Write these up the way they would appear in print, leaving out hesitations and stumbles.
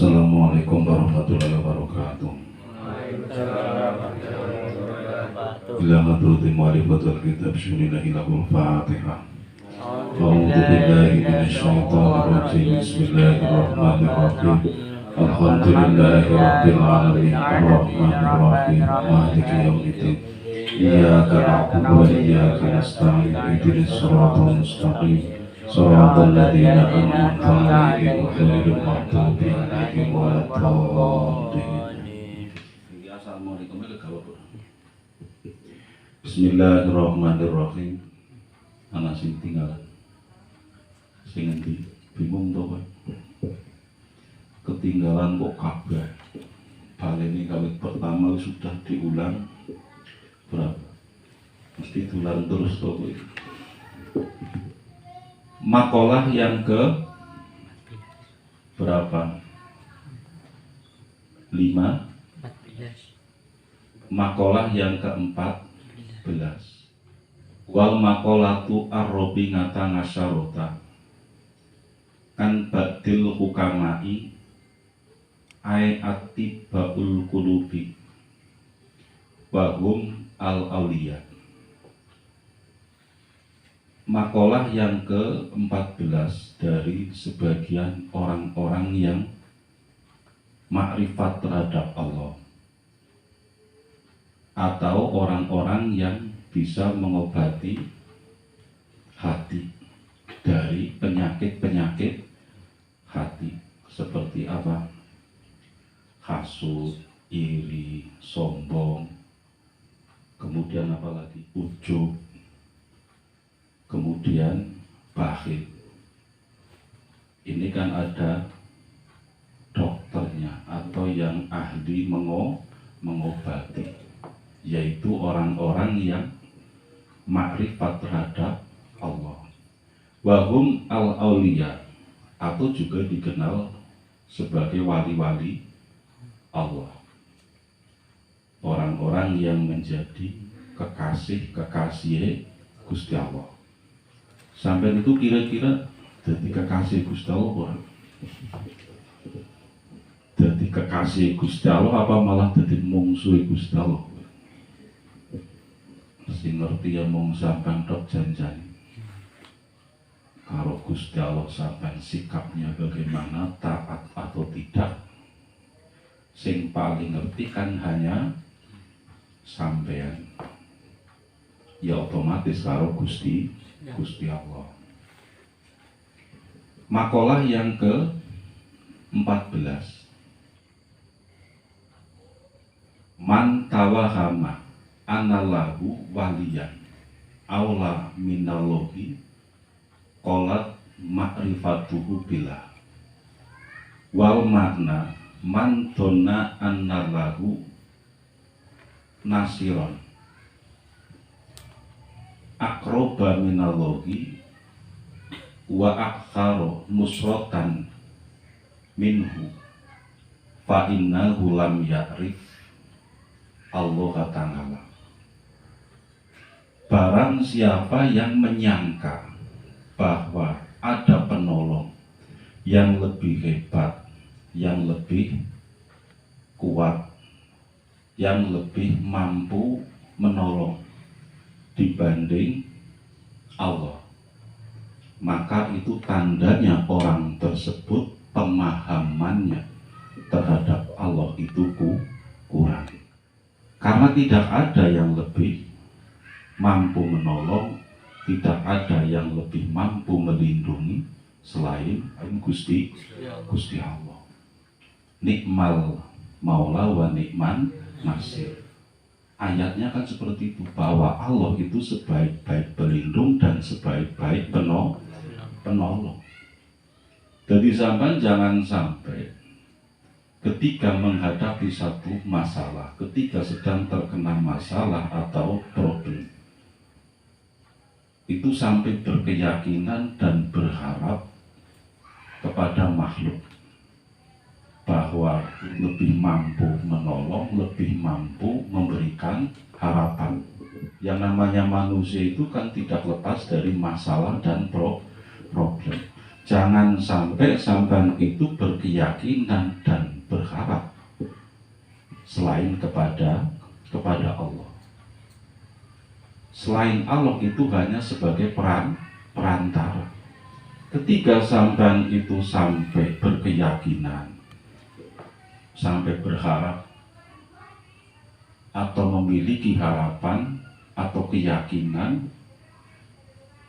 Assalamualaikum warahmatullahi wabarakatuh. Ila hadrotin ma'rifatul kitab bismillahil fatihah. A'udzu billahi minasyaitonir rajim. Bismillahirrahmanirrahim. Alhamdulillahi rabbil alamin. Arrahmanir rahim. Maliki yaumiddin. Iyyaka na'budu wa iyyaka nasta'in. Ihdinas siratal mustaqim. Shiratal ladzina an'amta 'alaihim ghairil maghdubi 'alaihim waladdallin. Assalamualaikum Bismillahirrahmanirrahim. Ana sing tinggalan. Sing endi? Bingung to kowe. Ketinggalan kok kabeh. Baleni kali pertama sudah diulang berapa? Mesti diulang terus to kowe. Makalah yang ke berapa? 5. Makalah yang ke-14. Wal makolatu arrobi ngata ngasyarota kan badil hukamai ay atibaul kulubi wahum al-awliya. Makalah yang ke-14 dari sebagian orang-orang yang makrifat terhadap Allah atau orang-orang yang bisa mengobati hati dari penyakit-penyakit hati seperti apa? Hasud, iri, sombong, kemudian apa lagi? Ujub, kemudian bakhil. Ini kan ada dokternya atau yang ahli mengobati, yaitu orang-orang yang makrifat terhadap Allah. Wahum al-auliya atau juga dikenal sebagai wali-wali Allah. Orang-orang yang menjadi kekasih Gusti Allah. Sampai itu kira-kira jadi kekasih Gusti Allah. Jadi kekasih Gusti Allah apa malah jadi mungsuh Gusti Allah? Sing ngerti ya mung sampean tok janjani. Kalau Gusti Allah sampean sikapnya bagaimana, taat atau tidak, sing paling ngerti kan hanya sampean. Ya otomatis karo Gusti Allah. Makalah yang ke-14. Man tawahama anallahu waliyan aula minallohi qalat ma'rifatuhu billah wal makna man donna annallahu nasiron akroba minallohi wa aktharo nusrotan minhu fa innahu lam ya'rif Allah ta'ala. Barang siapa yang menyangka bahwa ada penolong yang lebih hebat, yang lebih kuat, yang lebih mampu menolong dibanding Allah, maka itu tandanya orang tersebut pemahamannya terhadap Allah itu kurang. Karena tidak ada yang lebih mampu menolong, tidak ada yang lebih mampu melindungi selain Gusti Allah. Nikmal maula wa nikman nasir. Ayatnya kan seperti itu, bahwa Allah itu sebaik-baik pelindung dan sebaik-baik penolong. Jadi sampai jangan sampai ketika menghadapi satu masalah, ketika sedang terkena masalah atau problem, itu sampai berkeyakinan dan berharap kepada makhluk bahwa lebih mampu menolong, lebih mampu memberikan harapan. Yang namanya manusia itu kan tidak lepas dari masalah dan problem. Jangan sampai sampean itu berkeyakinan dan berharap selain kepada Allah. Selain Allah itu hanya sebagai perantara. Ketika sampean itu sampai berkeyakinan, sampai berharap atau memiliki harapan atau keyakinan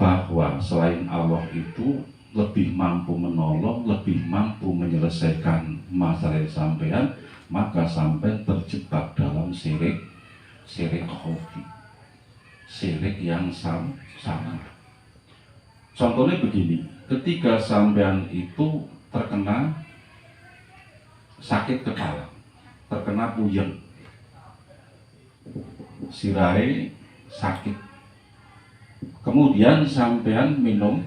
bahwa selain Allah itu lebih mampu menolong, lebih mampu menyelesaikan masalah sampean, maka sampean terjebak dalam syirik khafi, syirik yang sama. Contohnya begini, ketika sampean itu terkena sakit kepala, terkena puyeng, sirai sakit, kemudian sampean minum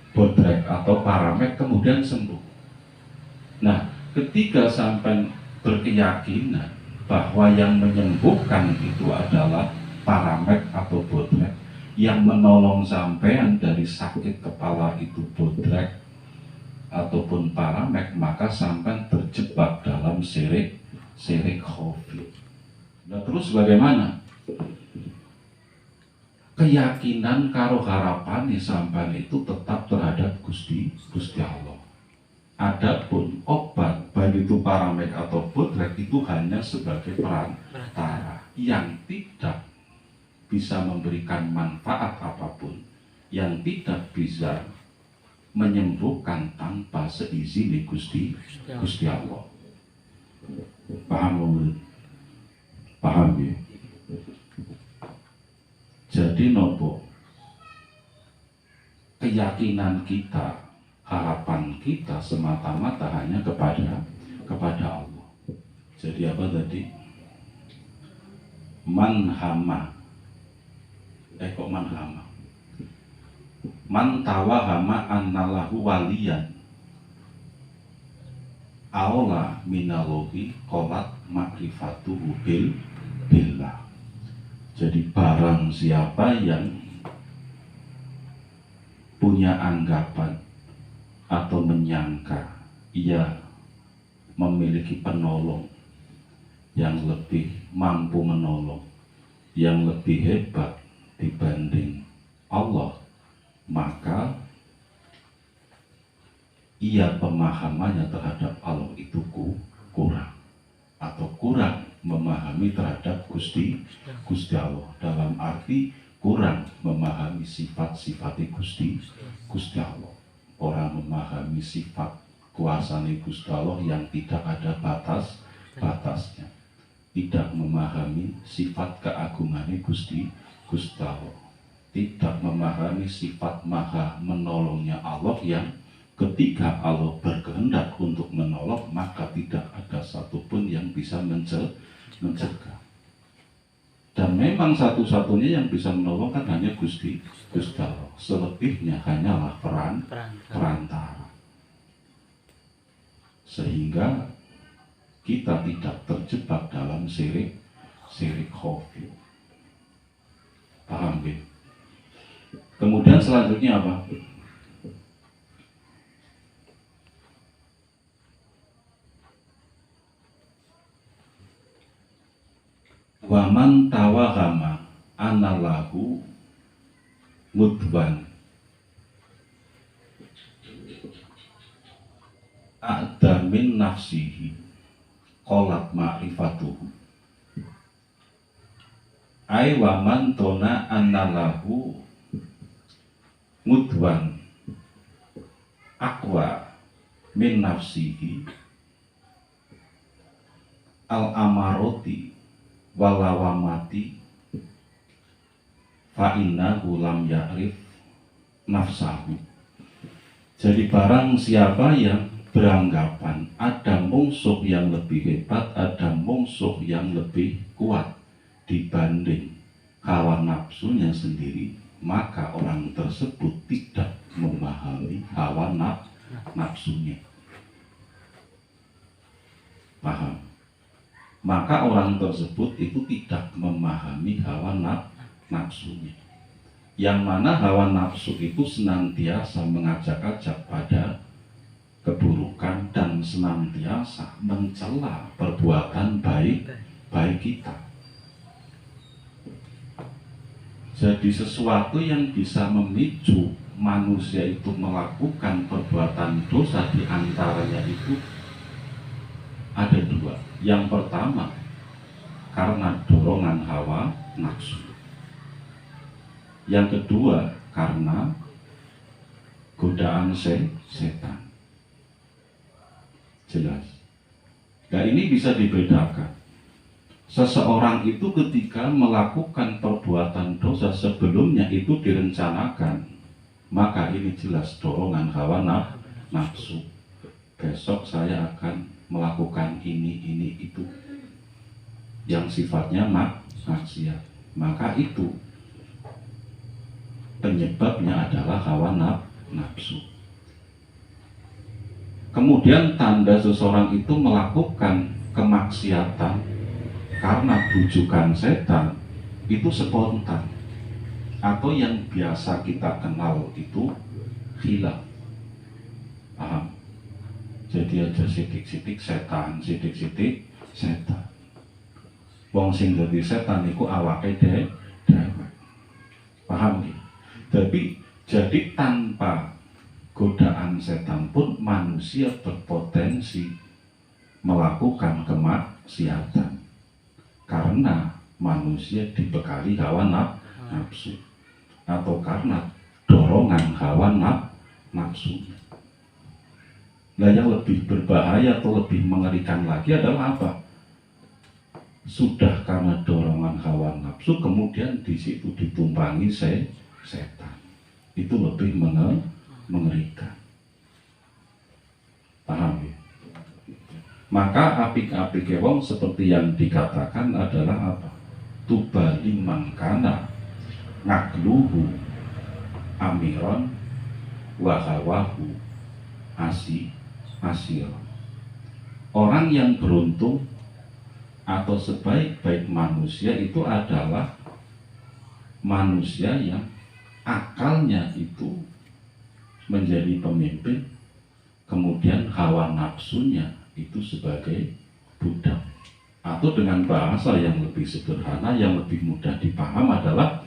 bodrek atau paramek kemudian sembuh. Nah, ketika sampean berkeyakinan bahwa yang menyembuhkan itu adalah paramek atau bodrek, yang menolong sampean dari sakit kepala itu bodrek ataupun paramek, maka sampean terjebak dalam syirik khafi. Nah, terus bagaimana? Keyakinan karo harapan sampean itu tetap terhadap Gusti Allah. Adapun obat baik itu paramek atau bodrek itu hanya sebagai perantara yang tidak bisa memberikan manfaat apapun, yang tidak bisa menyembuhkan tanpa seizin Gusti Allah. Paham ya? Jadi nopo keyakinan kita, harapan kita semata-mata hanya kepada Allah. Jadi apa tadi? Manhama. Kok manhama? Man tawahama annalahu waliyan aula minalohi qolat makrifatuhu billah. Jadi barang siapa yang punya anggapan atau menyangka ia memiliki penolong yang lebih mampu menolong, yang lebih hebat dibanding Allah, maka ia pemahamannya terhadap Allah itu kurang, atau kurang memahami terhadap Gusti Allah, dalam arti kurang memahami sifat-sifat Gusti Allah. Orang memahami sifat kuasane Gusti Allah yang tidak ada batasnya, tidak memahami sifat keagungannya Gusti Allah, tidak memahami sifat maha menolongnya Allah yang ketika Allah berkehendak untuk menolong, maka tidak ada satupun yang bisa mencegah. Dan memang satu-satunya yang bisa menolong kan hanya Gusti Allah. Selebihnya hanyalah perantara. Sehingga kita tidak terjebak dalam syirik khafi. Paham ya? Kemudian selanjutnya apa? Waman tawahama anallahu mudwan a'damin nafsihi qolat ma'rifatuhu ay waman tona anallahu mudwan aqwa min nafsihi al-amaroti walawamati fa'innahu lam ya'rif nafsahu. Jadi barang siapa yang beranggapan ada musuh yang lebih hebat, ada musuh yang lebih kuat dibanding hawa nafsunya sendiri, maka orang tersebut tidak memahami hawa nafsunya. Paham? Maka orang tersebut itu tidak memahami hawa nafsunya. yang mana hawa nafsu itu senantiasa mengajak-ajak pada keburukan dan senantiasa mencela perbuatan baik kita. Jadi sesuatu yang bisa memicu manusia itu melakukan perbuatan dosa di antaranya itu ada dua. Yang pertama, karena dorongan hawa nafsu. Yang kedua, karena godaan setan. Jelas. Nah, ini bisa dibedakan. Seseorang itu ketika melakukan perbuatan dosa sebelumnya itu direncanakan, maka ini jelas dorongan hawa nafsu. Besok saya akan melakukan ini, itu yang sifatnya maksiat. Maka itu penyebabnya adalah hawa nafsu. Kemudian tanda seseorang itu melakukan kemaksiatan karena bujukan setan itu spontan, atau yang biasa kita kenal itu khilaf. Paham? Jadi aja sidik-sidik setan, sidik-sidik setan. Wong sing dadi setan iku awake dhewe. Paham nggih? Jadi tanpa godaan setan pun manusia berpotensi melakukan kemaksiatan karena manusia dibekali hawa nafsu atau karena dorongan hawa nafsu. Nah, yang lebih berbahaya atau lebih mengerikan lagi adalah apa? Sudah karena dorongan hawa nafsu kemudian di situ ditumpangi setan. Itu lebih mengerikan. Paham ya? Maka apik-apik wong seperti yang dikatakan adalah apa? Tubali mangkana ngakluhu amiron wahawahu asir. Orang yang beruntung atau sebaik-baik manusia itu adalah manusia yang akalnya itu menjadi pemimpin, kemudian hawa nafsunya itu sebagai budak. Atau dengan bahasa yang lebih sederhana, yang lebih mudah dipaham adalah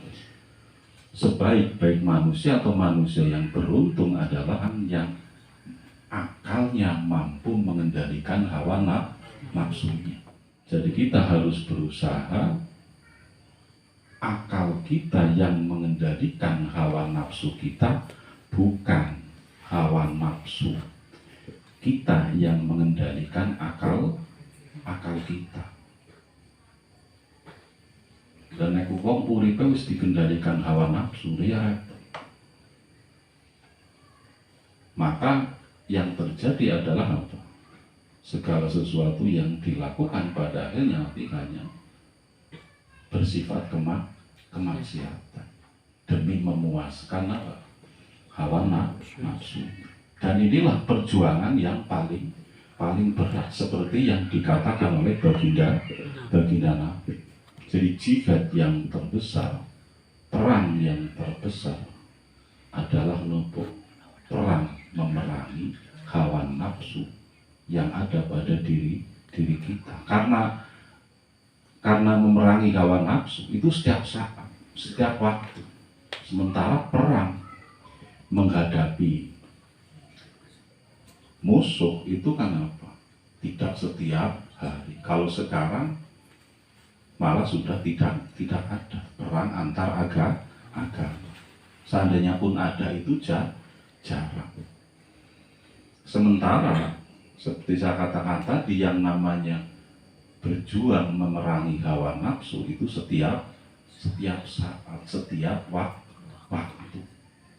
sebaik-baik manusia atau manusia yang beruntung adalah yang akalnya mampu mengendalikan hawa nafsunya. Jadi kita harus berusaha akal kita yang mengendalikan hawa nafsu kita, bukan hawa nafsu kita yang mengendalikan akal kita. Dan nek wong uripe wis dikendalikan hawa nafsu ya. Maka yang terjadi adalah apa? Segala sesuatu yang dilakukan pada akhirnya hanya bersifat kemaksiatan demi memuaskan apa? Hawa nafsu. Dan inilah perjuangan yang paling berat, seperti yang dikatakan oleh baginda Nabi. Jadi jihad yang terbesar, perang yang terbesar adalah perang memerangi hawa nafsu yang ada pada diri kita. Karena memerangi hawa nafsu itu setiap saat, setiap waktu. Sementara perang menghadapi musuh itu kan apa? Tidak setiap hari. Kalau sekarang malah sudah tidak ada perang antar agama. Seandainya pun ada itu jarang. Sementara seperti saya katakan tadi, yang namanya berjuang memerangi hawa nafsu itu setiap saat, setiap waktu.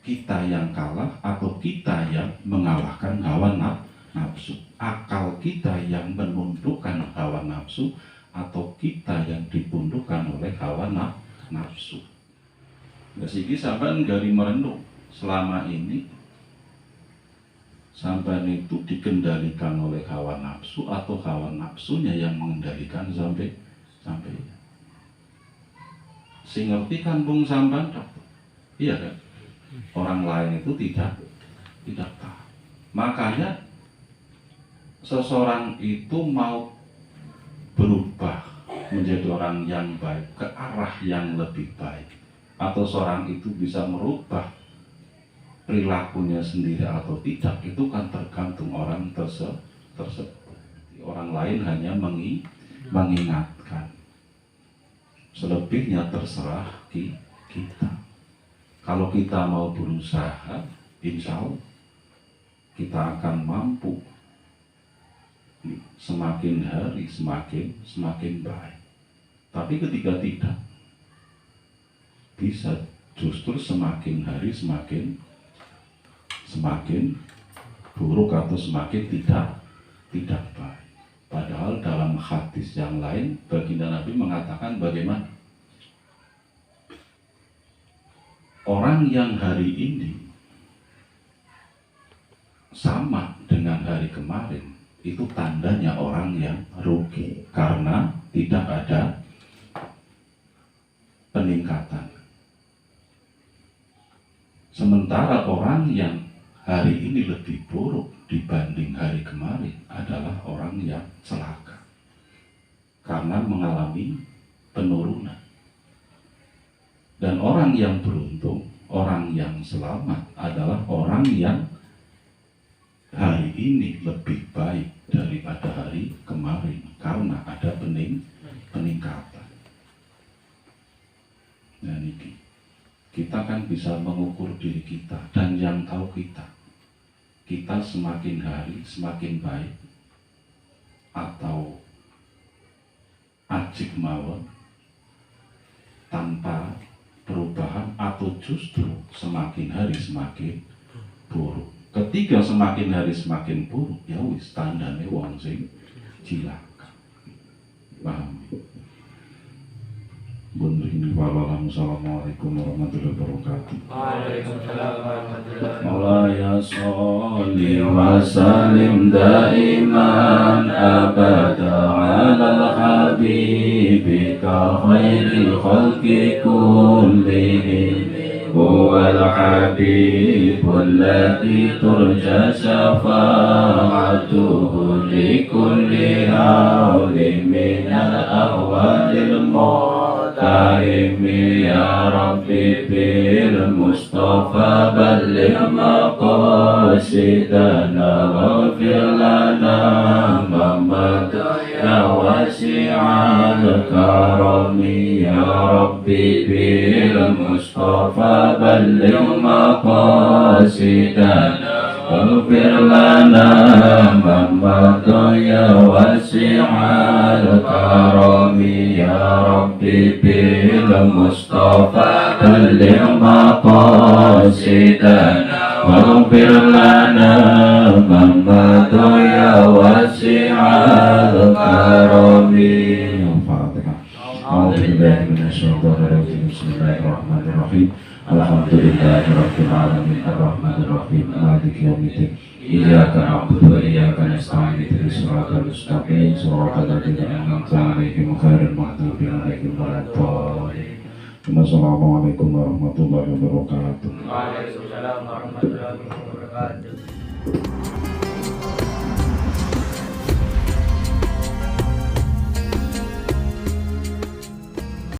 Kita yang kalah atau kita yang mengalahkan hawa nafsu, akal kita yang menundukkan hawa nafsu atau kita yang ditundukkan oleh hawa nafsu. Jadi sampai dari merenung selama ini sampai itu dikendalikan oleh hawa nafsu atau hawa nafsunya yang mengendalikan sampai sing ngerti kan bung sampean. Iya kan? Orang lain itu tidak tahu. Makanya seseorang itu mau berubah menjadi orang yang baik ke arah yang lebih baik, atau seorang itu bisa merubah perilakunya sendiri atau tidak, itu kan tergantung orang tersebut. Orang lain hanya mengingatkan, selebihnya terserah kita. Kalau kita mau berusaha, insya Allah kita akan mampu. Semakin hari semakin baik. Tapi ketika tidak, bisa justru semakin hari semakin buruk atau semakin tidak baik. Padahal dalam hadis yang lain baginda Nabi mengatakan bagaimana? Orang yang hari ini sama dengan hari kemarin, itu tandanya orang yang rugi karena tidak ada peningkatan. Sementara orang yang hari ini lebih buruk dibanding hari kemarin adalah orang yang celaka karena mengalami penurunan. Dan orang yang beruntung, orang yang selamat adalah orang yang hari ini lebih baik daripada hari kemarin karena ada peningkatan. Nah ini kita kan bisa mengukur diri kita dan yang tahu kita semakin hari semakin baik atau ajik mawon tanpa perubahan, atau justru semakin hari semakin buruk. Ketika semakin hari semakin buruk, ya wis tandane wong sing cilaka. Paham? Assalamualaikum warahmatullahi wabarakatuh. Waalaikumsalam warahmatullahi wabarakatuh. Maulaya sholli wa sallim daiman abada ala habibika khairil khalqi kullihim. Huwal habibul ladzi turja syafa'atuhu likulli hawlin minal ahwalil mu'taimi. Ya Rabbi bil Mustafa balligh maqasidana waghfir lana ma madaya wasi'al karami. Ya Rabbi bil Mustafa balligh maqasidana waghfir lana ma madaya wasi'al karami. Ya Rabbi bil Mustafa balligh maqasidana waghfir lana ma madaya wasi'al karami. Al-Fatihah. A'udzubillahi minasyaitonir rajim. Bismillahirrahmanirrahim. Alhamdulillahirabbil alamin arrahmanir rahim maliki yaumiddin. Iyyaka na'budu wa iyyaka nasta'in ihdinas siratal mustaqim siratal ladzina an'amta 'alaihim ghairil maghdubi 'alaihim waladdallin. Wassalamualaikum warahmatullahi wabarakatuh. Waalaikumsalam warahmatullahi wabarakatuh.